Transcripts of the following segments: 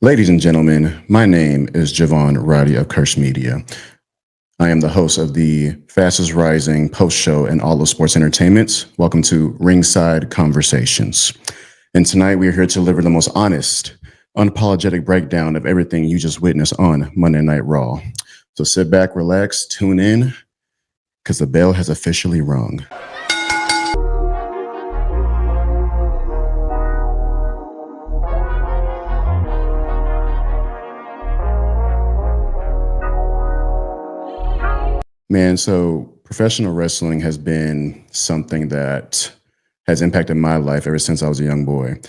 Ladies and gentlemen, my name is Javon Roddy of Curse Media. I am the host of the fastest rising post show in all of sports entertainment. Welcome to Ringside Conversations. And tonight we are here to deliver the most honest, unapologetic breakdown of everything you just witnessed on Monday Night Raw. So sit back, relax, tune in, because the bell has officially rung. Man, so professional wrestling has been something that has impacted my life ever since I was a young boy.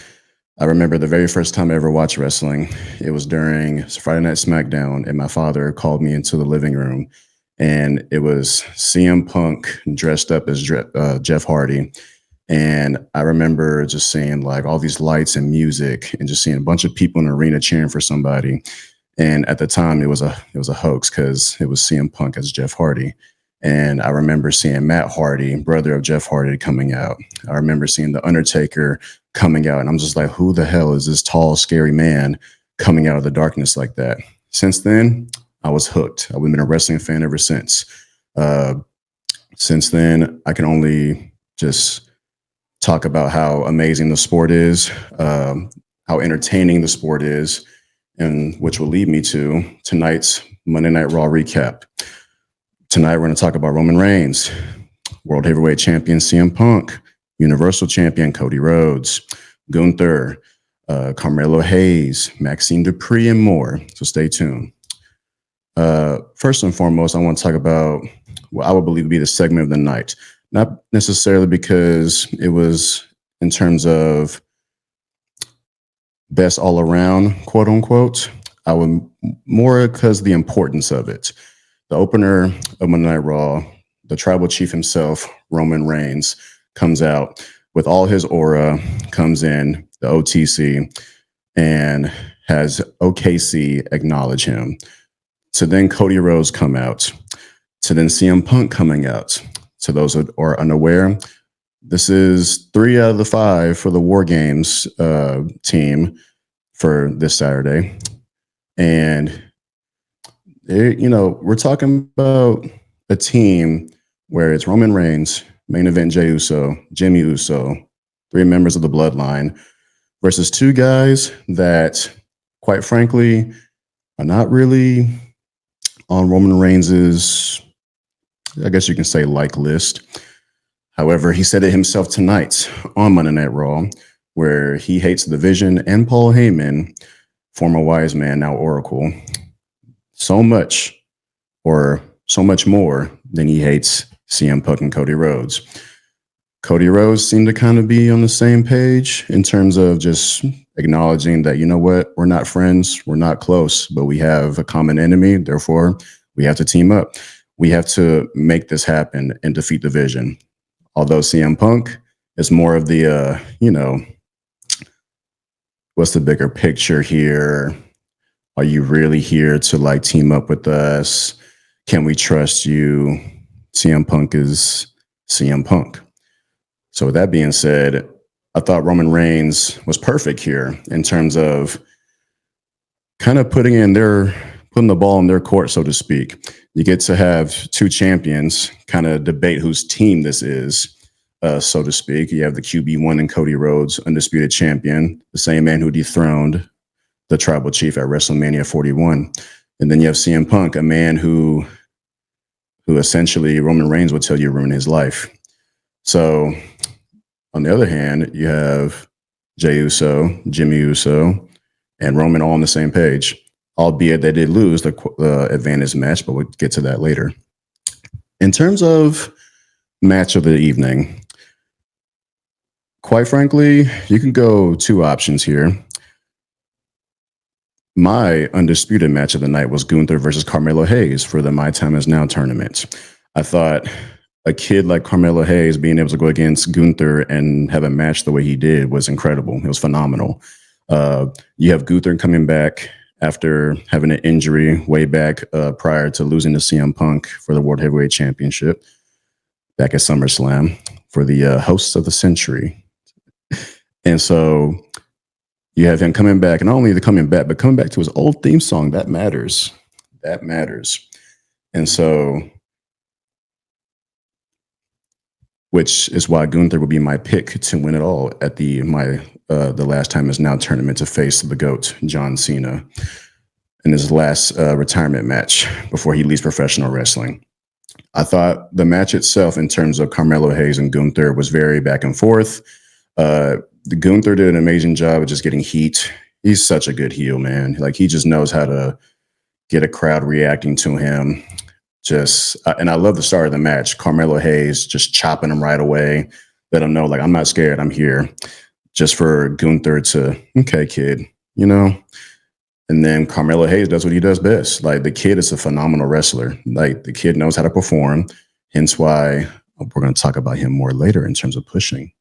I remember the very first time I ever watched wrestling. It was during Friday Night SmackDown, and my father called me into the living room, and it was CM Punk dressed up as Jeff Hardy. And I remember just seeing like all these lights and music, and just seeing a bunch of people in the arena cheering for somebody. And at the time, it was a hoax because it was CM Punk as Jeff Hardy. And I remember seeing Matt Hardy, brother of Jeff Hardy, coming out. I remember seeing The Undertaker coming out. And I'm just like, who the hell is this tall, scary man coming out of the darkness like that? Since then, I was hooked. I've been a wrestling fan ever since. Since then, I can only just talk about how amazing the sport is, how entertaining the sport is, and which will lead me to tonight's Monday Night Raw recap. Tonight, we're going to talk about Roman Reigns, World Heavyweight Champion CM Punk, Universal Champion Cody Rhodes, Gunther, Carmelo Hayes, Maxine Dupree, and more. So stay tuned. First and foremost, I want to talk about what I would believe to be the segment of the night. Not necessarily because it was in terms of best all around, quote unquote. I would more because the importance of it. The opener of Monday Night Raw, the tribal chief himself, Roman Reigns, comes out with all his aura, comes in, the OTC, and has OKC acknowledge him. To then Cody Rhodes come out, to then CM Punk coming out. To those who are unaware, this is 3 out of the 5 for the War Games team for this Saturday. And, we're talking about a team where it's Roman Reigns, main event Jey Uso, Jimmy Uso, 3 members of the Bloodline, versus 2 guys that, quite frankly, are not really on Roman Reigns's, I guess you can say, like list. However, he said it himself tonight on Monday Night Raw, where he hates the Vision and Paul Heyman, former wise man, now Oracle, so much, or so much more than he hates CM Punk and Cody Rhodes. Cody Rhodes seemed to kind of be on the same page in terms of just acknowledging that, you know what, we're not friends, we're not close, but we have a common enemy. Therefore, we have to team up. We have to make this happen and defeat the Vision. Although CM Punk is more of the, what's the bigger picture here? Are you really here to like team up with us? Can we trust you? CM Punk is CM Punk. So with that being said, I thought Roman Reigns was perfect here in terms of kind of putting the ball in their court, so to speak. You get to have 2 champions kind of debate whose team this is, so to speak. You have the QB1 and Cody Rhodes, undisputed champion, the same man who dethroned the tribal chief at WrestleMania 41. And then you have CM Punk, a man who essentially Roman Reigns would tell you ruined his life. So on the other hand, you have Jey Uso, Jimmy Uso, and Roman all on the same page, albeit they did lose the advantage match, but we'll get to that later. In terms of match of the evening, quite frankly, you can go 2 options here. My undisputed match of the night was Gunther versus Carmelo Hayes for the My Time Is Now tournament. I thought a kid like Carmelo Hayes being able to go against Gunther and have a match the way he did was incredible. It was phenomenal. You have Gunther coming back after having an injury way back prior to losing to CM Punk for the World Heavyweight Championship back at SummerSlam for the hosts of the century. And so You have him coming back, and not only the coming back, but coming back to his old theme song. That matters. That matters. And so, which is why Gunther would be my pick to win it all at the last time is now tournament to face the GOAT, John Cena, in his last retirement match before he leaves professional wrestling. I thought the match itself, in terms of Carmelo Hayes and Gunther, was very back and forth. Gunther did an amazing job of just getting heat. He's such a good heel, man. Like, he just knows how to get a crowd reacting to him. And I love the start of the match. Carmelo Hayes just chopping him right away. Let him know, like, I'm not scared. I'm here. Just for Gunther to, okay, kid, you know. And then Carmelo Hayes does what he does best. Like, the kid is a phenomenal wrestler. Like, the kid knows how to perform. Hence why we're going to talk about him more later in terms of pushing.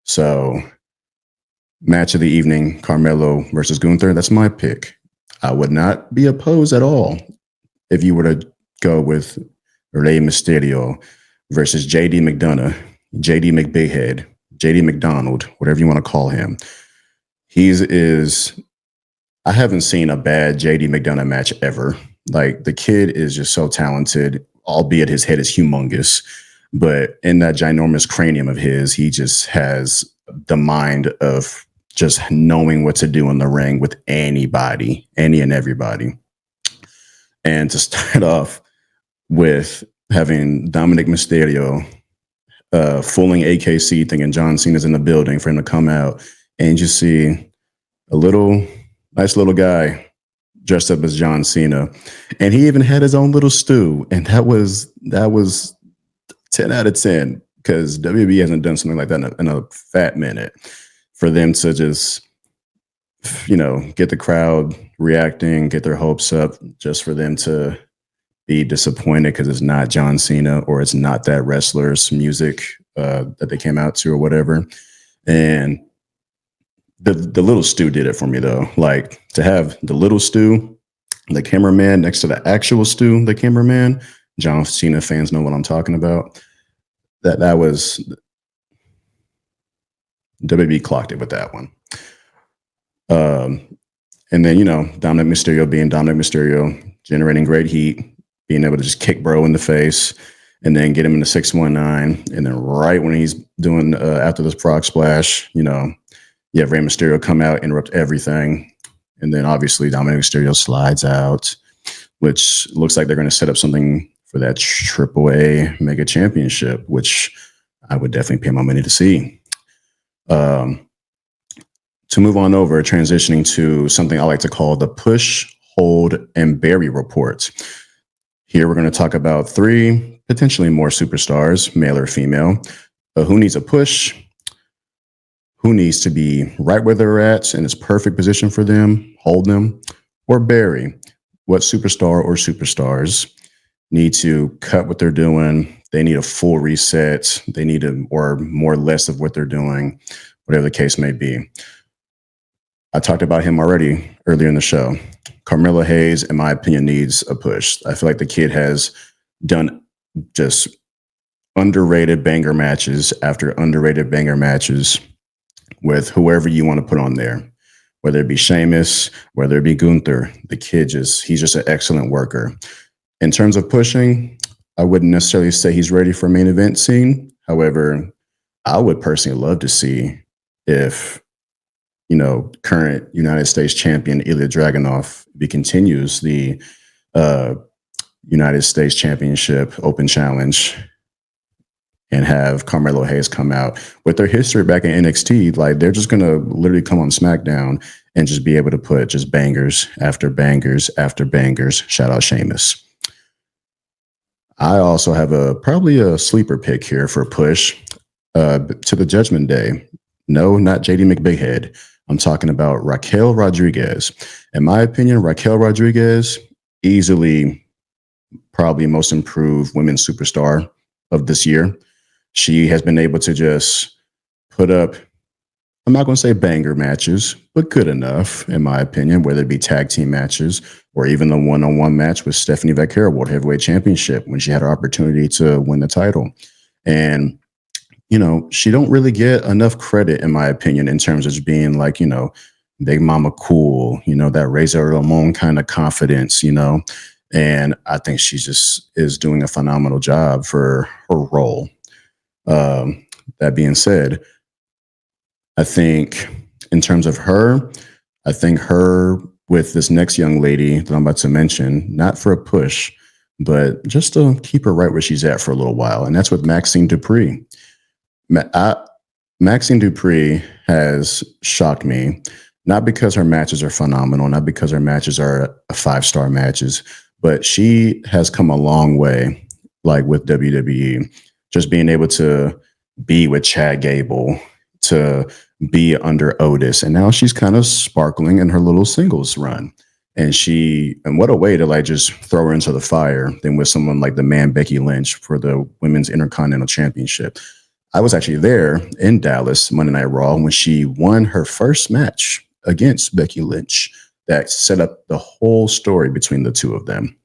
So, match of the evening, Carmelo versus Gunther. That's my pick. I would not be opposed at all if you were to go with Rey Mysterio versus JD McDonough, JD McBighead, JD McDonald, whatever you want to call him. I haven't seen a bad JD McDonough match ever. Like, the kid is just so talented, albeit his head is humongous. But in that ginormous cranium of his, he just has the mind of just knowing what to do in the ring with anybody, any and everybody. And to start off with having Dominic Mysterio fooling AKC, thinking John Cena's in the building, for him to come out and just see a nice little guy dressed up as John Cena. And he even had his own little stew. And that was 10 out of 10, because WWE hasn't done something like that in a fat minute. For them to just, get the crowd reacting, get their hopes up, just for them to be disappointed because it's not John Cena or it's not that wrestler's music that they came out to or whatever. And the little stew did it for me, though. Like, to have the little stew, the cameraman next to the actual stew, the cameraman. John Cena fans know what I'm talking about. That was WWE clocked it with that one. And then, Dominic Mysterio being Dominic Mysterio, generating great heat, being able to just kick bro in the face and then get him in the 619. And then right when he's doing after this frog splash, you have Rey Mysterio come out, interrupt everything. And then obviously Dominic Mysterio slides out, which looks like they're going to set up something for that AAA Mega Championship, which I would definitely pay my money to see. To move on over, transitioning to something I like to call the push, hold, and bury reports. Here we're going to talk about 3 potentially more superstars, male or female, who needs a push, who needs to be right where they're at and it's perfect position for them, hold them, or bury. What superstar or superstars need to cut what they're doing? They need a full reset. They need or more or less of what they're doing, whatever the case may be. I talked about him already earlier in the show. Carmelo Hayes, in my opinion, needs a push. I feel like the kid has done just underrated banger matches after underrated banger matches with whoever you want to put on there, whether it be Sheamus, whether it be Gunther. The kid he's just an excellent worker. In terms of pushing, I wouldn't necessarily say he's ready for main event scene. However, I would personally love to see if current United States champion Ilya Dragunov continues the United States Championship Open Challenge and have Carmelo Hayes come out. With their history back in NXT, like, they're just going to literally come on SmackDown and just be able to put just bangers after bangers after bangers. Shout out Sheamus. I also have probably a sleeper pick here for push to the Judgment Day. No, not JD McBighead. I'm talking about Raquel Rodriguez. In my opinion, Raquel Rodriguez, easily probably most improved women's superstar of this year. She has been able to just put up, I'm not going to say banger matches, but good enough, in my opinion, whether it be tag team matches or even the one-on-one match with Stephanie Vaquero, World Heavyweight Championship, when she had her opportunity to win the title. And she don't really get enough credit, in my opinion, in terms of being like, Big Mama cool, that Razor Ramon kind of confidence, and I think she just is doing a phenomenal job for her role. That being said, I think in terms of her, I think her with this next young lady that I'm about to mention, not for a push, but just to keep her right where she's at for a little while, and that's with Maxine Dupree. I, Maxine Dupree has shocked me, not because her matches are phenomenal, not because her matches are 5-star matches, but she has come a long way, like with WWE, just being able to be with Chad Gable, to be under Otis, and now she's kind of sparkling in her little singles run. And what a way to like just throw her into the fire than with someone like the man Becky Lynch for the Women's Intercontinental Championship. I was actually there in Dallas Monday Night Raw when she won her first match against Becky Lynch that set up the whole story between the two of them.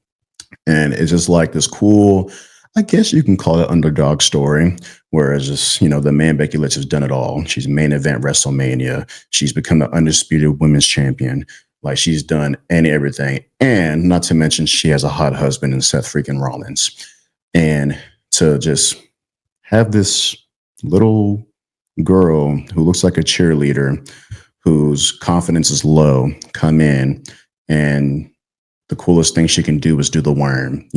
And it's just like this cool, I guess you can call it underdog story, whereas just, the man Becky Lynch has done it all. She's main event WrestleMania. She's become the undisputed women's champion. Like she's done everything. And not to mention she has a hot husband in Seth freaking Rollins. And to just have this little girl who looks like a cheerleader, whose confidence is low, come in, and the coolest thing she can do is do the worm,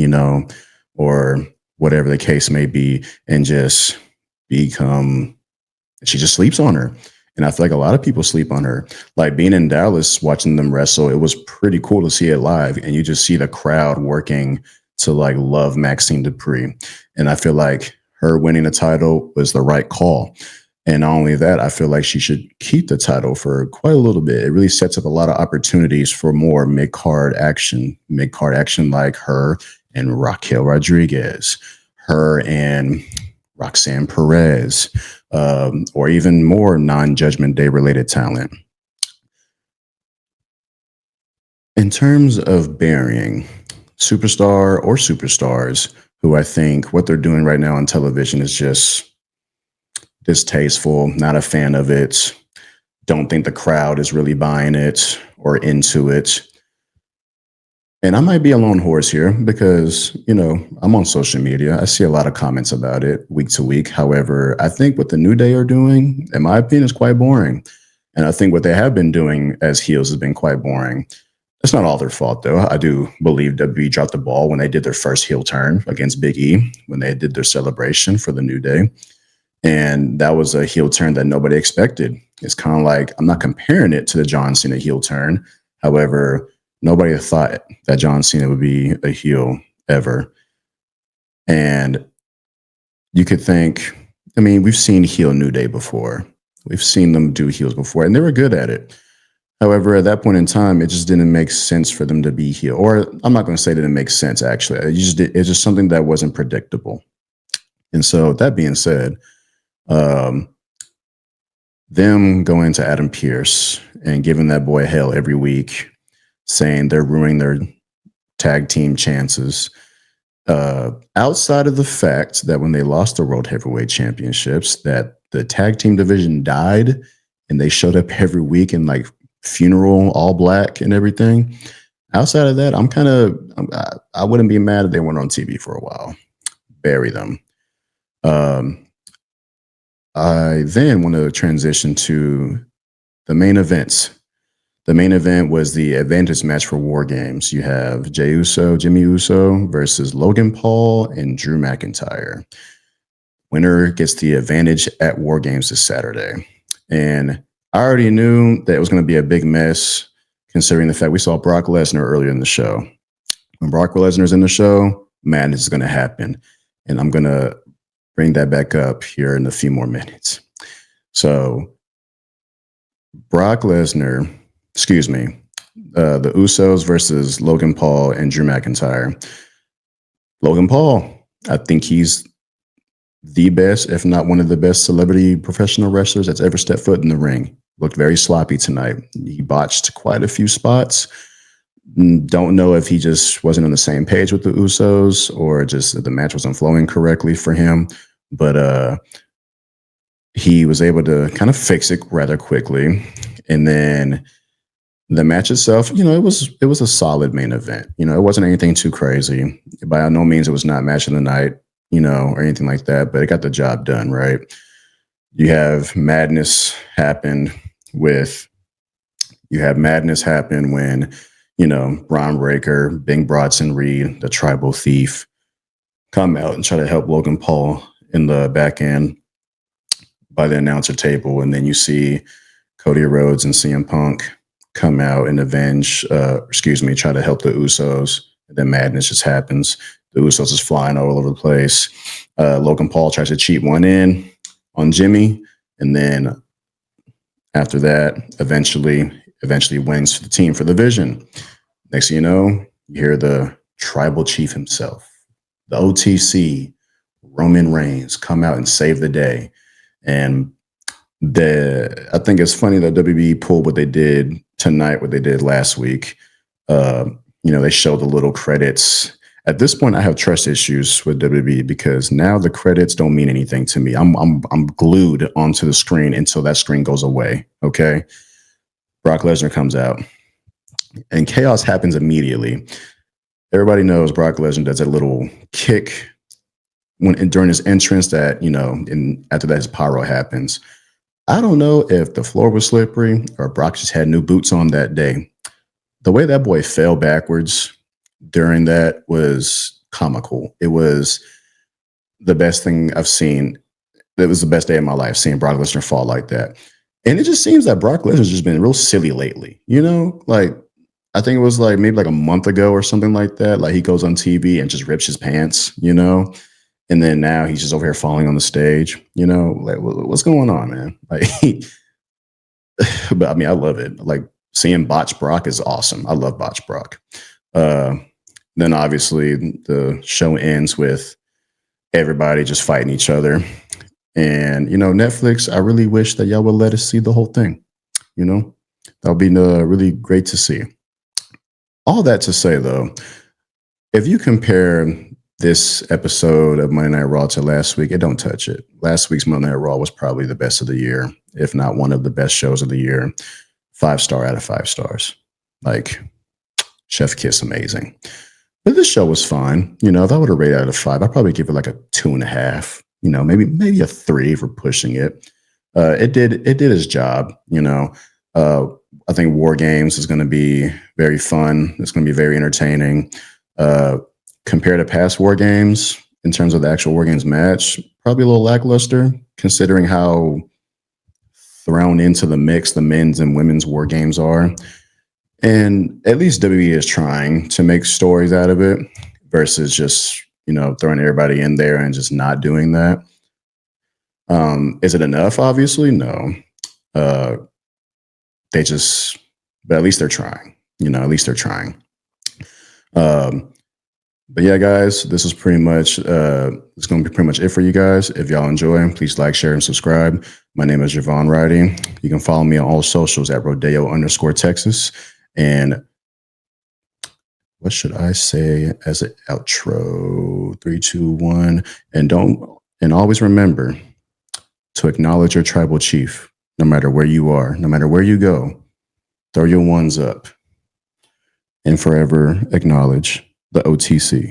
or whatever the case may be, and just she just sleeps on her. And I feel like a lot of people sleep on her. Like being in Dallas, watching them wrestle, it was pretty cool to see it live. And you just see the crowd working to like love Maxine Dupree. And I feel like her winning the title was the right call. And not only that, I feel like she should keep the title for quite a little bit. It really sets up a lot of opportunities for more mid-card action like her and Raquel Rodriguez, her and Roxanne Perez, or even more non-Judgment Day related talent. In terms of burying superstar or superstars, who I think what they're doing right now on television is just distasteful, not a fan of it, don't think the crowd is really buying it or into it. And I might be a lone horse here because, I'm on social media. I see a lot of comments about it week to week. However, I think what the New Day are doing, in my opinion, is quite boring. And I think what they have been doing as heels has been quite boring. It's not all their fault, though. I do believe WWE dropped the ball when they did their first heel turn against Big E, when they did their celebration for the New Day. And that was a heel turn that nobody expected. It's kind of like, I'm not comparing it to the John Cena heel turn. However, nobody thought that John Cena would be a heel ever. And you could think, we've seen heel New Day before. We've seen them do heels before, and they were good at it. However, at that point in time, it just didn't make sense for them to be heel. Or I'm not going to say that it makes sense, actually. It's just something that wasn't predictable. And so that being said, them going to Adam Pearce and giving that boy hell every week, saying they're ruining their tag team chances, outside of the fact that when they lost the World Heavyweight Championships, that the tag team division died and they showed up every week in like funeral, all black and everything. Outside of that, I wouldn't be mad if they went on TV for a while. Bury them. I then want to transition to the main events. The main event was the advantage match for War Games. You have Jimmy Uso versus Logan Paul and Drew McIntyre. Winner gets the advantage at War Games this Saturday. And I already knew that it was going to be a big mess, considering the fact we saw Brock Lesnar earlier in the show. When Brock Lesnar's in the show, madness is going to happen. And I'm going to bring that back up here in a few more minutes. So the Usos versus Logan Paul and Drew McIntyre. Logan Paul, I think he's the best, if not one of the best celebrity professional wrestlers that's ever stepped foot in the ring. Looked very sloppy tonight. He botched quite a few spots. Don't know if he just wasn't on the same page with the Usos or just the match wasn't flowing correctly for him. But he was able to kind of fix it rather quickly. And then The match itself, it was a solid main event. It wasn't anything too crazy. By no means it was not match of the night, or anything like that, but it got the job done, right? You have madness happen with you have madness happen when, Ron Breaker, Bing Brodson Reed, the tribal thief, come out and try to help Logan Paul in the back end by the announcer table. And then you see Cody Rhodes and CM Punk come out and try to help the Usos. And then madness just happens. The Usos is flying all over the place. Logan Paul tries to cheat one in on Jimmy, and then after that, eventually wins for the team for the Vision. Next thing you know, you hear the tribal chief himself, the OTC, Roman Reigns, come out and save the day. And I think it's funny that WB pulled what they did tonight, what they did last week. They show the little credits. At this point, I have trust issues with WB because now the credits don't mean anything to me. I'm glued onto the screen until that screen goes away. Okay, Brock Lesnar comes out, and chaos happens immediately. Everybody knows Brock Lesnar does a little kick during his entrance and after that his pyro happens. I don't know if the floor was slippery or Brock just had new boots on that day. The way that boy fell backwards during that was comical. It was the best thing I've seen. It was the best day of my life seeing Brock Lesnar fall like that. And it just seems that Brock Lesnar's just been real silly lately. Like I think it was like maybe like a month ago or something like that. Like he goes on TV and just rips his pants, and then now he's just over here falling on the stage, like what's going on, man? Like, but I mean, I love it. Like seeing Botch Brock is awesome. I love Botch Brock. Then obviously the show ends with everybody just fighting each other. And, Netflix, I really wish that y'all would let us see the whole thing. That would be really great to see. All that to say, though, if you compare this episode of Monday Night Raw to last week, it don't touch it. Last week's Monday Night Raw was probably the best of the year, if not one of the best shows of the year. 5-star out of 5 stars. Like, chef kiss, amazing. But this show was fine. If I would have rated out of 5, I'd probably give it like a 2.5. Maybe a 3 for pushing it. It did its job. I think War Games is going to be very fun. It's going to be very entertaining. Compared to past War Games, in terms of the actual War Games match, probably a little lackluster, considering how thrown into the mix the men's and women's War Games are. And at least WWE is trying to make stories out of it versus just, throwing everybody in there and just not doing that. Is it enough? Obviously, no. But at least they're trying, at least they're trying. But yeah, guys, this is pretty much, it's going to be pretty much it for you guys. If y'all enjoy, please like, share, and subscribe. My name is Javon Riding. You can follow me on all socials at Rodeo_Texas. And what should I say as an outro? 3, 2, 1. And always remember to acknowledge your tribal chief, no matter where you are, no matter where you go. Throw your ones up and forever acknowledge the OTC.